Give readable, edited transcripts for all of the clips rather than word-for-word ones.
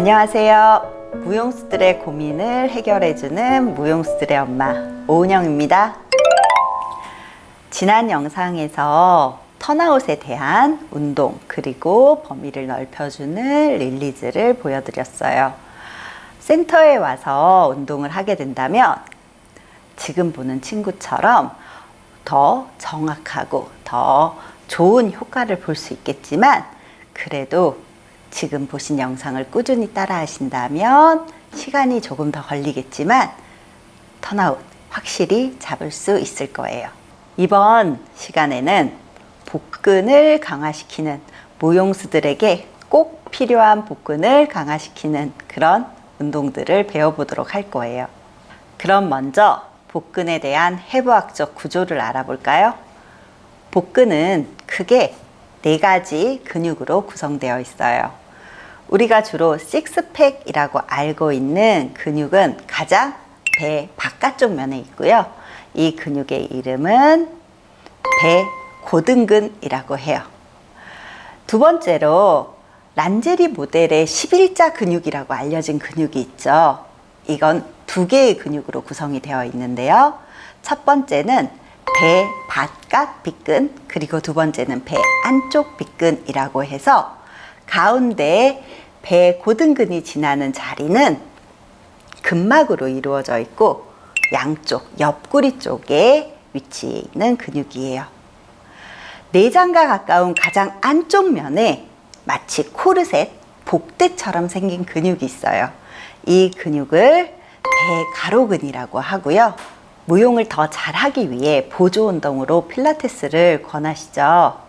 안녕하세요. 무용수들의 고민을 해결해주는 무용수들의 엄마 오은영입니다. 지난 영상에서 턴아웃에 대한 운동 그리고 범위를 넓혀주는 릴리즈를 보여드렸어요. 센터에 와서 운동을 하게 된다면 지금 보는 친구처럼 더 정확하고 더 좋은 효과를 볼 수 있겠지만, 그래도 지금 보신 영상을 꾸준히 따라 하신다면 시간이 조금 더 걸리겠지만 턴아웃 확실히 잡을 수 있을 거예요. 이번 시간에는 복근을 강화시키는, 무용수들에게 꼭 필요한 복근을 강화시키는 그런 운동들을 배워보도록 할 거예요. 그럼 먼저 복근에 대한 해부학적 구조를 알아볼까요? 복근은 크게 4가지 근육으로 구성되어 있어요. 우리가 주로 식스팩이라고 알고 있는 근육은 가장 배 바깥쪽 면에 있고요. 이 근육의 이름은 배 고등근이라고 해요. 두 번째로 란제리 모델의 11자 근육이라고 알려진 근육이 있죠. 이건 2개의 근육으로 구성이 되어 있는데요. 첫 번째는 배 바깥 빗근, 그리고 두 번째는 배 안쪽 빗근이라고 해서 가운데 배 고등근이 지나는 자리는 근막으로 이루어져 있고 양쪽 옆구리 쪽에 위치해 있는 근육이에요. 내장과 가까운 가장 안쪽 면에 마치 코르셋, 복대처럼 생긴 근육이 있어요. 이 근육을 배 가로근이라고 하고요. 무용을 더 잘하기 위해 보조 운동으로 필라테스를 권하시죠.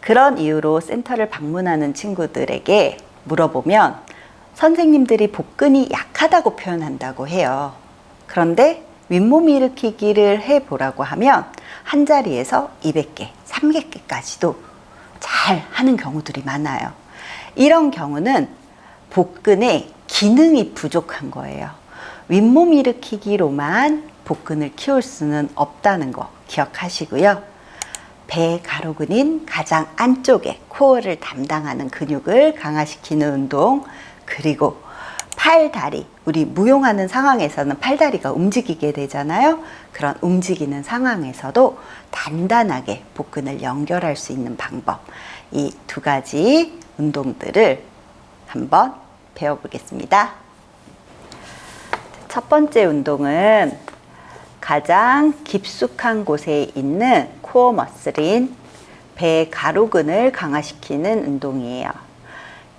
그런 이유로 센터를 방문하는 친구들에게 물어보면 선생님들이 복근이 약하다고 표현한다고 해요. 그런데 윗몸 일으키기를 해보라고 하면 한 자리에서 200개, 300개까지도 잘 하는 경우들이 많아요. 이런 경우는 복근의 기능이 부족한 거예요. 윗몸 일으키기로만 복근을 키울 수는 없다는 거 기억하시고요. 배 가로근인 가장 안쪽에 코어를 담당하는 근육을 강화시키는 운동, 그리고 팔, 다리, 우리 무용하는 상황에서는 팔, 다리가 움직이게 되잖아요. 그런 움직이는 상황에서도 단단하게 복근을 연결할 수 있는 방법, 이 2가지 운동들을 한번 배워보겠습니다. 첫 번째 운동은 가장 깊숙한 곳에 있는 코어 머슬인 배 가로근을 강화시키는 운동이에요.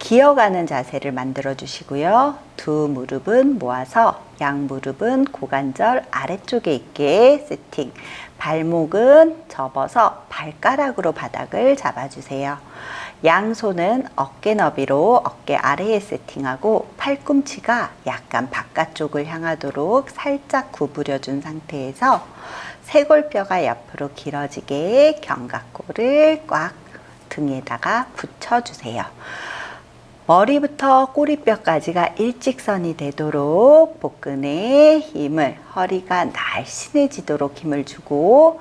기어가는 자세를 만들어 주시고요. 두 무릎은 모아서 양 무릎은 고관절 아래쪽에 있게 세팅, 발목은 접어서 발가락으로 바닥을 잡아주세요. 양손은 어깨 너비로 어깨 아래에 세팅하고 팔꿈치가 약간 바깥쪽을 향하도록 살짝 구부려 준 상태에서 쇄골뼈가 옆으로 길어지게 견갑골을 꽉 등에다가 붙여주세요. 머리부터 꼬리뼈까지가 일직선이 되도록 복근에 힘을, 허리가 날씬해지도록 힘을 주고,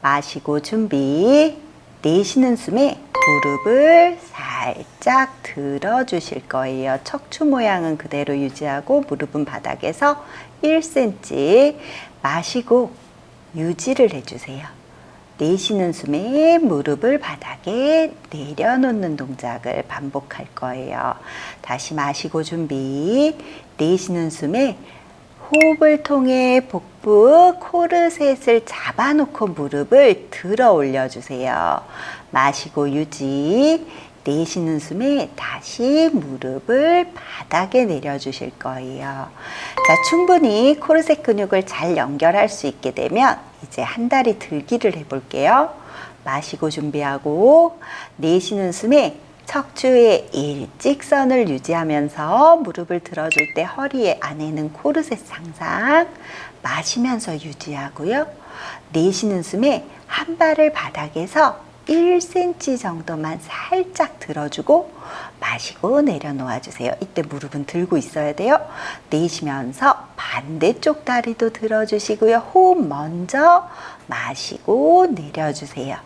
마시고 준비. 내쉬는 숨에 무릎을 살짝 들어주실 거예요. 척추 모양은 그대로 유지하고 무릎은 바닥에서 1cm. 마시고 유지를 해주세요. 내쉬는 숨에 무릎을 바닥에 내려놓는 동작을 반복할 거예요. 다시 마시고 준비. 내쉬는 숨에 호흡을 통해 복부 코르셋을 잡아놓고 무릎을 들어 올려주세요. 마시고 유지. 내쉬는 숨에 다시 무릎을 바닥에 내려주실 거예요. 자, 충분히 코르셋 근육을 잘 연결할 수 있게 되면 이제 한 다리 들기를 해볼게요. 마시고 준비하고 내쉬는 숨에 척추의 일직선을 유지하면서 무릎을 들어줄 때 허리 안에는 코르셋 상상. 마시면서 유지하고요. 내쉬는 숨에 한 발을 바닥에서 1cm 정도만 살짝 들어주고 마시고 내려놓아 주세요. 이때 무릎은 들고 있어야 돼요. 내쉬면서 반대쪽 다리도 들어주시고요. 호흡 먼저 마시고 내려주세요.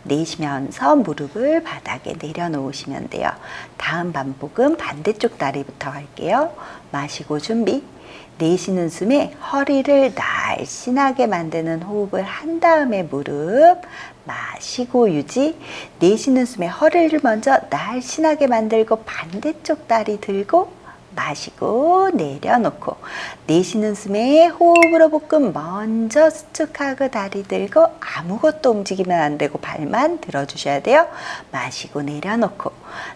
내쉬면서 무릎을 바닥에 내려놓으시면 돼요. 다음 반복은 반대쪽 다리부터 할게요. 마시고 준비. 내쉬는 숨에 허리를 날씬하게 만드는 호흡을 한 다음에 무릎 마시고 유지. 내쉬는 숨에 허리를 먼저 날씬하게 만들고 반대쪽 다리 들고 마시고 내려놓고, 내쉬는 숨에 호흡으로 복근 먼저 수축하고 다리 들고 아무것도 움직이면 안 되고 발만 들어주셔야 돼요. 마시고 내려놓고,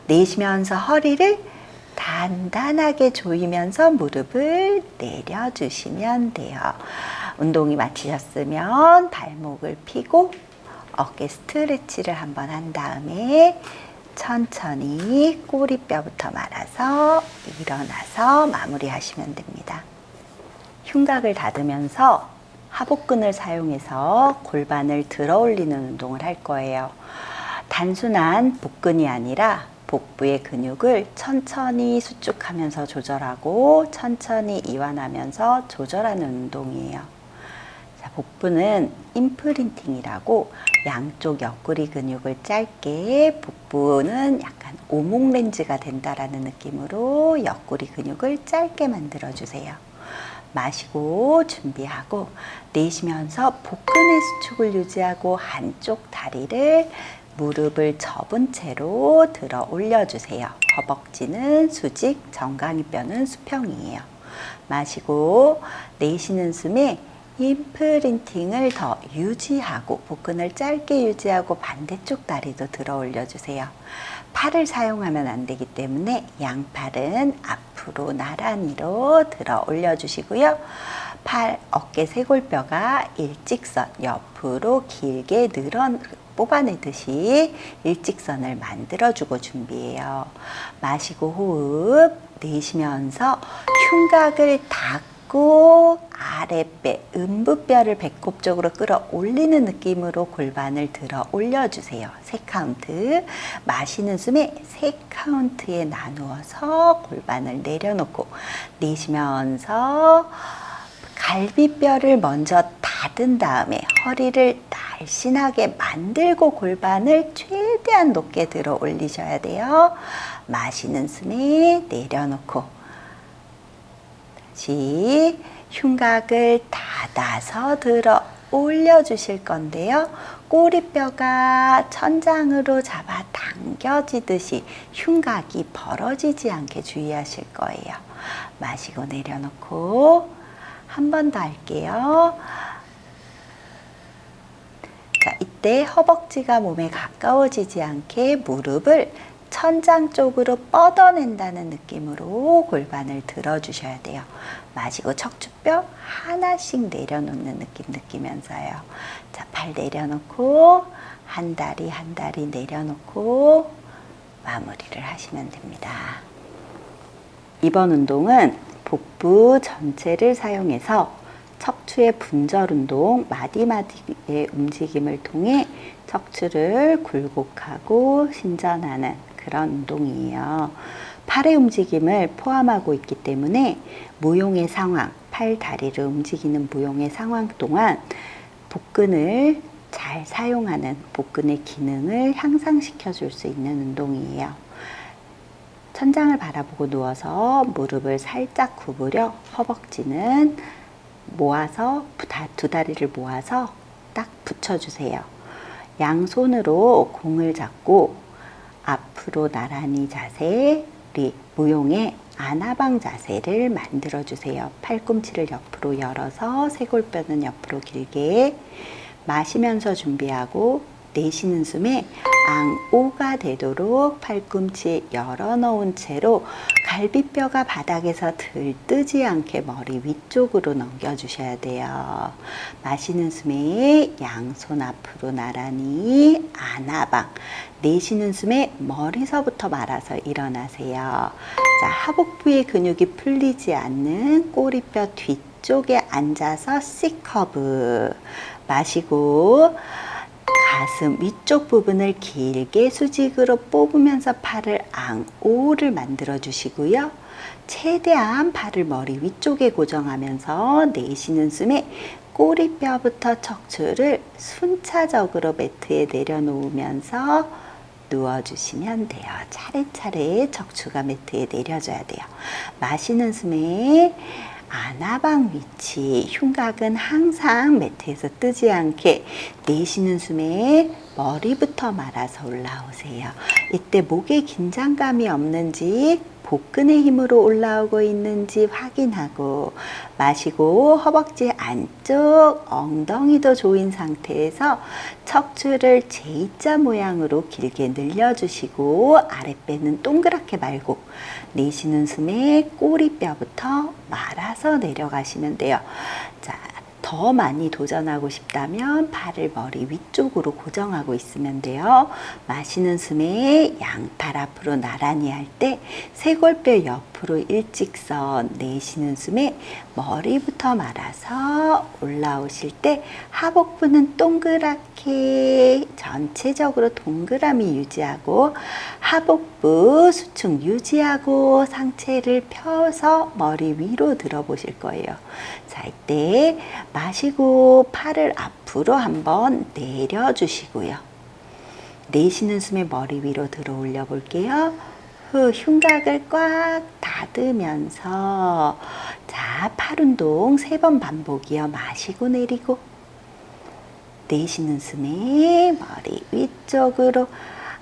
내쉬면서 허리를 단단하게 조이면서 무릎을 내려주시면 돼요. 운동이 마치셨으면 발목을 펴고 어깨 스트레치를 한번 한 다음에 천천히 꼬리뼈부터 말아서 일어나서 마무리하시면 됩니다. 흉곽을 닫으면서 하복근을 사용해서 골반을 들어 올리는 운동을 할 거예요. 단순한 복근이 아니라 복부의 근육을 천천히 수축하면서 조절하고 천천히 이완하면서 조절하는 운동이에요. 자, 복부는 임프린팅이라고 양쪽 옆구리 근육을 짧게, 복부는 약간 오목렌즈가 된다라는 느낌으로 옆구리 근육을 짧게 만들어주세요. 마시고 준비하고, 내쉬면서 복근의 수축을 유지하고 한쪽 다리를 무릎을 접은 채로 들어 올려주세요. 허벅지는 수직, 정강이뼈는 수평이에요. 마시고 내쉬는 숨에 임프린팅을 더 유지하고 복근을 짧게 유지하고 반대쪽 다리도 들어 올려주세요. 팔을 사용하면 안 되기 때문에 양팔은 앞으로 나란히로 들어 올려주시고요. 팔, 어깨 쇄골뼈가 일직선 옆으로 길게 뽑아내듯이 일직선을 만들어주고 준비해요. 마시고 호흡, 내쉬면서 흉곽을 닫고 아랫배, 음부뼈를 배꼽 쪽으로 끌어올리는 느낌으로 골반을 들어 올려주세요. 3카운트. 마시는 숨에 3카운트에 나누어서 골반을 내려놓고, 내쉬면서 갈비뼈를 먼저 닫은 다음에 허리를 날씬하게 만들고 골반을 최대한 높게 들어 올리셔야 돼요. 마시는 숨에 내려놓고, 다시 흉곽을 닫아서 들어 올려주실 건데요. 꼬리뼈가 천장으로 잡아 당겨지듯이 흉곽이 벌어지지 않게 주의하실 거예요. 마시고 내려놓고 한 번 더 할게요. 자, 이때 허벅지가 몸에 가까워지지 않게 무릎을 천장 쪽으로 뻗어낸다는 느낌으로 골반을 들어주셔야 돼요. 마시고 척추뼈 하나씩 내려놓는 느낌 느끼면서요. 자, 팔 내려놓고 한 다리 한 다리 내려놓고 마무리를 하시면 됩니다. 이번 운동은 복부 전체를 사용해서 척추의 분절 운동, 마디마디의 움직임을 통해 척추를 굴곡하고 신전하는 그런 운동이에요. 팔의 움직임을 포함하고 있기 때문에 무용의 상황, 팔, 다리를 움직이는 무용의 상황 동안 복근을 잘 사용하는, 복근의 기능을 향상시켜 줄 수 있는 운동이에요. 천장을 바라보고 누워서 무릎을 살짝 구부려 허벅지는 모아서, 두 다리를 모아서 딱 붙여주세요. 양손으로 공을 잡고 앞으로 나란히 자세, 우리 무용의 아나방 자세를 만들어주세요. 팔꿈치를 옆으로 열어서 쇄골뼈는 옆으로 길게. 마시면서 준비하고, 내쉬는 숨에 앙오가 되도록 팔꿈치 열어놓은 채로 갈비뼈가 바닥에서 들뜨지 않게 머리 위쪽으로 넘겨주셔야 돼요. 마시는 숨에 양손 앞으로 나란히 아나방. 내쉬는 숨에 머리서부터 말아서 일어나세요. 자, 하복부의 근육이 풀리지 않는 꼬리뼈 뒤쪽에 앉아서 C커브. 마시고 가슴 위쪽 부분을 길게 수직으로 뽑으면서 팔을 앙오를 만들어 주시고요. 최대한 팔을 머리 위쪽에 고정하면서 내쉬는 숨에 꼬리뼈부터 척추를 순차적으로 매트에 내려놓으면서 누워주시면 돼요. 차례차례 척추가 매트에 내려져야 돼요. 마시는 숨에 아나방 위치, 흉곽은 항상 매트에서 뜨지 않게 내쉬는 숨에 머리부터 말아서 올라오세요. 이때 목에 긴장감이 없는지 복근의 힘으로 올라오고 있는지 확인하고 마시고 허벅지 안쪽 엉덩이도 조인 상태에서 척추를 J자 모양으로 길게 늘려주시고 아랫배는 동그랗게 말고 내쉬는 숨에 꼬리뼈부터 말아서 내려가시면 돼요. 자, 더 많이 도전하고 싶다면 발을 머리 위쪽으로 고정하고 있으면 돼요. 마시는 숨에 양팔 앞으로 나란히 할 때 쇄골뼈 옆으로 일직선, 내쉬는 숨에 머리부터 말아서 올라오실 때 하복부는 동그랗게 전체적으로 동그라미 유지하고 하복부 수축 유지하고 상체를 펴서 머리 위로 들어보실 거예요. 자, 이때 마시고 팔을 앞으로 한번 내려주시고요. 내쉬는 숨에 머리 위로 들어 올려 볼게요. 후, 흉곽을 꽉 닫으면서 자, 팔 운동 3번 반복이요. 마시고 내리고 내쉬는 숨에 머리 위쪽으로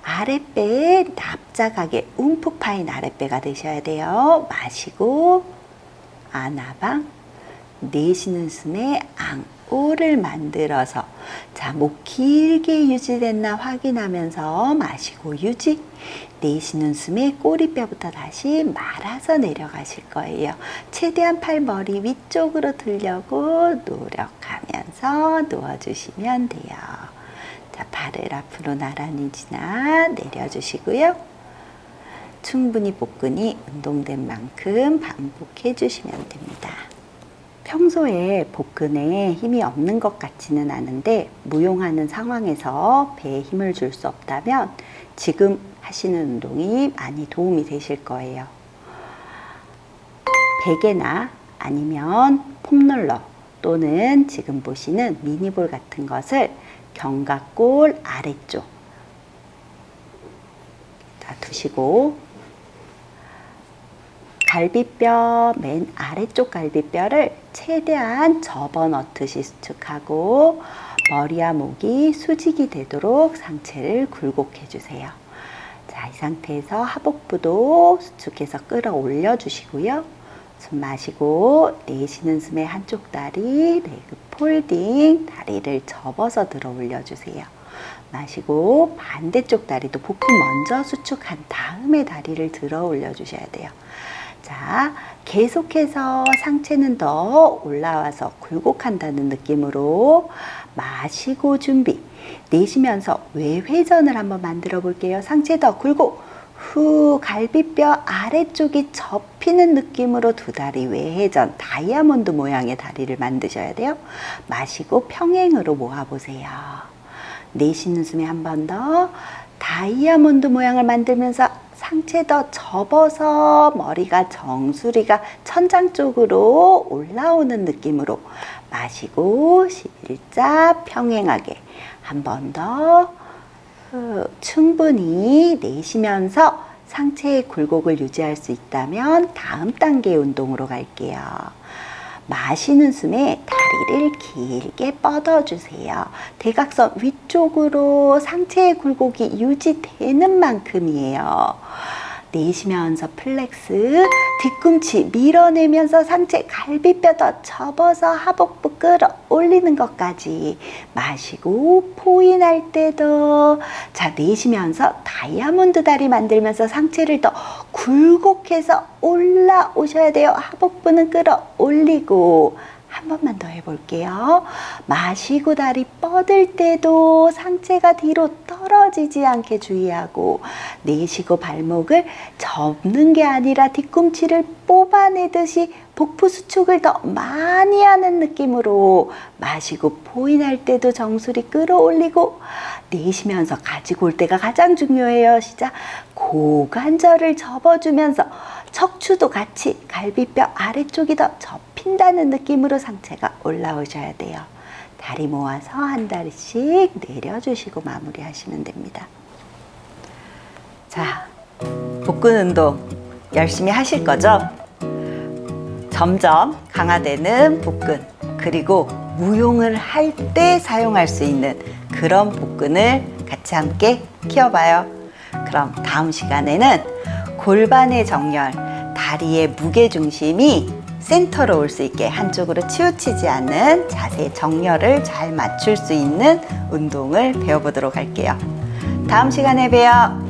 아랫배 납작하게 움푹 파인 아랫배가 되셔야 돼요. 마시고 아나방 내쉬는 숨에 앙오를 만들어서 자, 목 길게 유지됐나 확인하면서 마시고 유지 내쉬는 숨에 꼬리뼈부터 다시 말아서 내려가실 거예요. 최대한 팔 머리 위쪽으로 들려고 노력하면서 누워주시면 돼요. 자, 발을 앞으로 나란히 지나 내려주시고요. 충분히 복근이 운동된 만큼 반복해 주시면 됩니다. 평소에 복근에 힘이 없는 것 같지는 않은데 무용하는 상황에서 배에 힘을 줄 수 없다면 지금 하시는 운동이 많이 도움이 되실 거예요. 베개나 아니면 폼롤러 또는 지금 보시는 미니볼 같은 것을 견갑골 아래쪽 두시고 갈비뼈 맨 아래쪽 갈비뼈를 최대한 접어넣듯이 수축하고 머리와 목이 수직이 되도록 상체를 굴곡해 주세요. 자, 이 상태에서 하복부도 수축해서 끌어올려 주시고요. 숨 마시고 내쉬는 숨에 한쪽 다리 레그 폴딩 다리를 접어서 들어 올려 주세요. 마시고 반대쪽 다리도 복부 먼저 수축한 다음에 다리를 들어 올려 주셔야 돼요. 자, 계속해서 상체는 더 올라와서 굴곡한다는 느낌으로 마시고 준비. 내쉬면서 외회전을 한번 만들어 볼게요. 상체 더 굴곡. 후, 갈비뼈 아래쪽이 접히는 느낌으로 두 다리 외회전, 다이아몬드 모양의 다리를 만드셔야 돼요. 마시고 평행으로 모아보세요. 내쉬는 숨에 한 번 더 다이아몬드 모양을 만들면서 상체 더 접어서 머리가 정수리가 천장 쪽으로 올라오는 느낌으로 마시고 일자 평행하게 한 번 더 충분히 내쉬면서 상체의 굴곡을 유지할 수 있다면 다음 단계의 운동으로 갈게요. 마시는 숨에 다리를 길게 뻗어주세요. 대각선 위쪽으로 상체의 굴곡이 유지되는 만큼이에요. 내쉬면서 플렉스, 뒤꿈치 밀어내면서 상체 갈비뼈 더 접어서 하복부 끌어올리는 것까지 마시고 포인할 때도 자, 내쉬면서 다이아몬드 다리 만들면서 상체를 더 굴곡해서 올라오셔야 돼요. 하복부는 끌어올리고 한 번만 더 해볼게요. 마시고 다리 뻗을 때도 상체가 뒤로 떨어지지 않게 주의하고 내쉬고 발목을 접는 게 아니라 뒤꿈치를 뽑아내듯이 복부 수축을 더 많이 하는 느낌으로 마시고 포인할 때도 정수리 끌어올리고 내쉬면서 가지고 올 때가 가장 중요해요. 시작. 고관절을 접어주면서 척추도 같이 갈비뼈 아래쪽이 더 접히 핀다는 느낌으로 상체가 올라오셔야 돼요. 다리 모아서 한 다리씩 내려주시고 마무리하시면 됩니다. 자, 복근 운동 열심히 하실 거죠? 점점 강화되는 복근, 그리고 무용을 할 때 사용할 수 있는 그런 복근을 같이 함께 키워봐요. 그럼 다음 시간에는 골반의 정렬, 다리의 무게중심이 센터로 올 수 있게 한쪽으로 치우치지 않는 자세 정렬을 잘 맞출 수 있는 운동을 배워보도록 할게요. 다음 시간에 봬요.